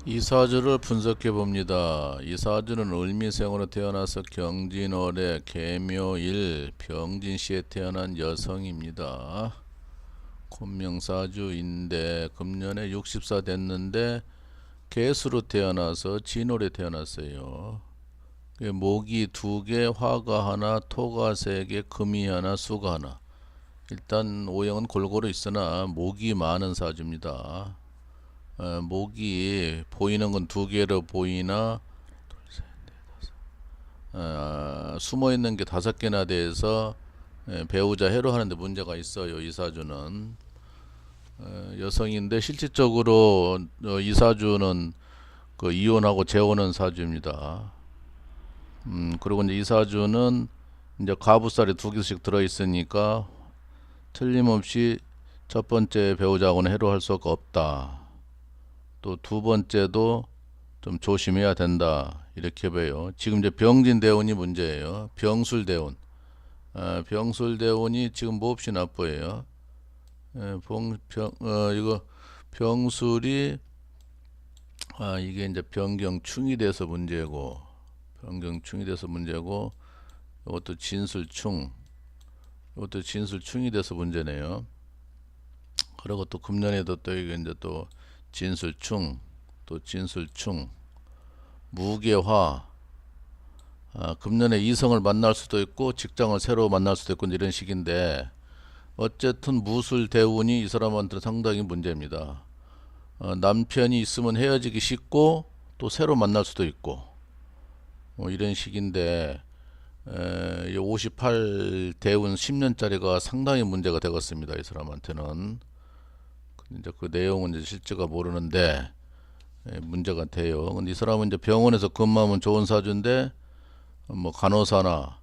이 사주를 분석해 봅니다. 이 사주는 을미생으로 태어나서 경진월에 계묘일 병진시에 태어난 여성입니다. 곤명사주인데 금년에 64 됐는데 개수로 태어나서 진월에 태어났어요. 목이 두 개, 화가 하나, 토가 세 개, 금이 하나, 수가 하나. 일단 오형은 골고루 있으나 목이 많은 사주입니다. 목이 보이는 건 두 개로 보이나 숨어 있는 게 다섯 개나 돼서 배우자 해로하는데 문제가 있어요. 이 사주는 여성인데 실질적으로 이 사주는 그 이혼하고 재혼한 사주입니다. 그리고 이제 이 사주는 이제 가부살이 두 개씩 들어 있으니까 틀림없이 첫 번째 배우자하고는 해로할 수가 없다. 또 두 번째도 좀 조심해야 된다. 이렇게 봐요. 지금 이제 병진대운이 문제예요. 병술대운. 병술대운이 지금 몹시 나빠요. 이거 병술이 이게 이제 변경충이 돼서 문제고, 변경충이 돼서 문제고, 이것도 진술충, 이것도 진술충이 돼서 문제네요. 그리고 또 금년에도 또 이게 이제 또 진술충, 또 진술충, 무계화. 금년에 이성을 만날 수도 있고 직장을 새로 만날 수도 있고 이런 식인데 어쨌든 무술 대운이 이 사람한테는 상당히 문제입니다. 남편이 있으면 헤어지기 쉽고 또 새로 만날 수도 있고 이런 식인데 58 대운 10년짜리가 상당히 문제가 되겠습니다. 이 사람한테는 이제 그 내용은 이제 실제가 모르는데 문제가 돼요. 근데 이 사람은 이제 병원에서 근무하면 좋은 사주인데 뭐 간호사나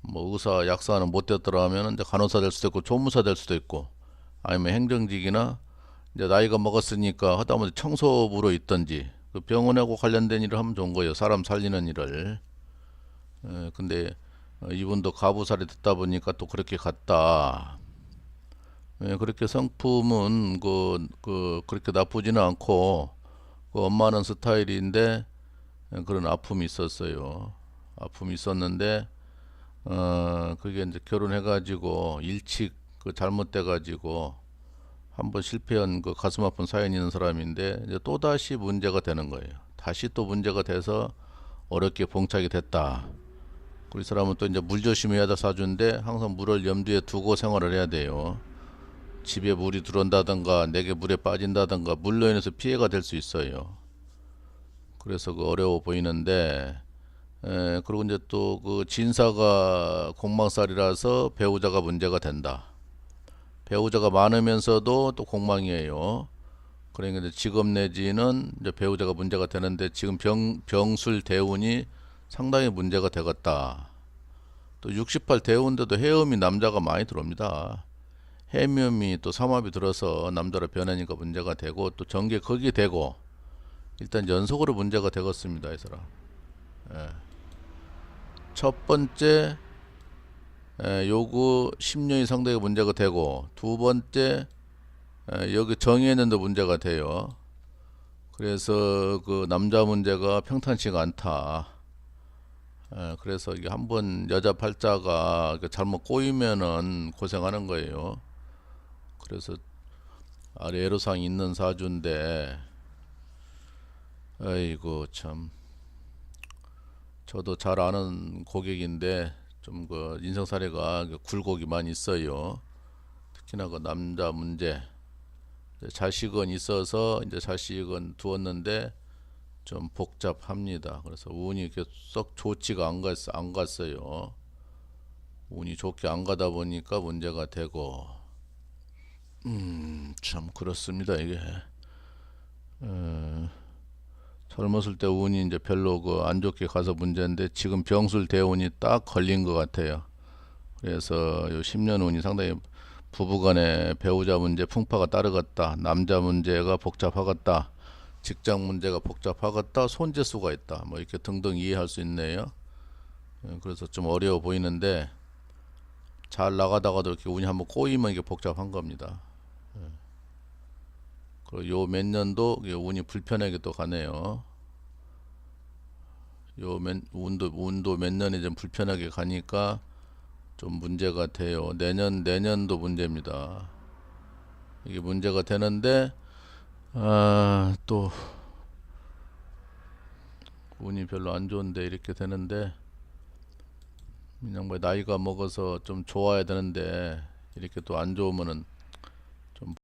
뭐 의사, 약사는 못 됐더라 하면 이제 간호사 될 수도 있고 조무사 될 수도 있고 아니면 행정직이나 이제 나이가 먹었으니까 하다못해 청소부로 있든지 그 병원하고 관련된 일을 하면 좋은 거예요. 사람 살리는 일을. 근데 이분도 가부살이 듣다 보니까 또 그렇게 갔다. 그렇게 성품은 그렇게 나쁘지는 않고 그 엄마는 스타일인데 그런 아픔이 있었어요. 아픔이 있었는데 그게 이제 결혼해가지고 일찍 그 잘못돼가지고 한번 실패한 그 가슴 아픈 사연이 있는 사람인데 이제 또 다시 문제가 되는 거예요. 다시 또 문제가 돼서 어렵게 봉착이 됐다. 그 사람은 또 이제 물 조심해야 될 사주인데 항상 물을 염두에 두고 생활을 해야 돼요. 집에 물이 들어온다든가 내게 물에 빠진다든가 물로 인해서 피해가 될 수 있어요. 그래서 그 어려워 보이는데 그리고 이제 또 그 진사가 공망살이라서 배우자가 문제가 된다. 배우자가 많으면서도 또 공망이에요. 그러니까 이제 직업 내지는 이제 배우자가 문제가 되는데 지금 병술 대운이 상당히 문제가 되겠다. 또 68 대운데도 해음이 남자가 많이 들어옵니다. 해묘이 또 삼합이 들어서 남자로 변하니까 문제가 되고 또 전개 거기 되고 일단 연속으로 문제가 되겠습니다. 이 사람. 첫 번째 요거 10년이 상당히 문제가 되고 두 번째 여기 정의했는데 문제가 돼요. 그래서 그 남자 문제가 평탄치가 않다. 그래서 이게 한번 여자 팔자가 잘못 꼬이면은 고생하는 거예요. 그래서 아래 애로사항이 있는 사주인데 아이고 참 저도 잘 아는 고객인데 좀 그 인생 사례가 굴곡이 많이 있어요. 특히나 그 남자 문제 자식은 있어서 이제 자식은 두었는데 좀 복잡합니다. 그래서 운이 이렇게 썩 좋지가 안 갔어요. 운이 좋게 안 가다 보니까 문제가 되고, 참 그렇습니다. 이게 젊었을 때 운이 이제 별로 그 안 좋게 가서 문제인데 지금 병술 대운이 딱 걸린 것 같아요. 그래서 요 10년 운이 상당히 부부간의 배우자 문제 풍파가 따르겠다. 남자 문제가 복잡하겠다. 직장 문제가 복잡하겠다. 손재수가 있다. 뭐 이렇게 등등 이해할 수 있네요. 그래서 좀 어려워 보이는데 잘 나가다가도 이렇게 운이 한번 꼬이면 이게 복잡한 겁니다. 그리고 요 몇 년도 운이 불편하게 또 가네요. 운도 몇 년이 좀 불편하게 가니까 좀 문제가 돼요. 내년도 문제입니다. 이게 문제가 되는데, 또, 운이 별로 안 좋은데 이렇게 되는데, 그냥 뭐 나이가 먹어서 좀 좋아야 되는데, 이렇게 또 안 좋으면은 좀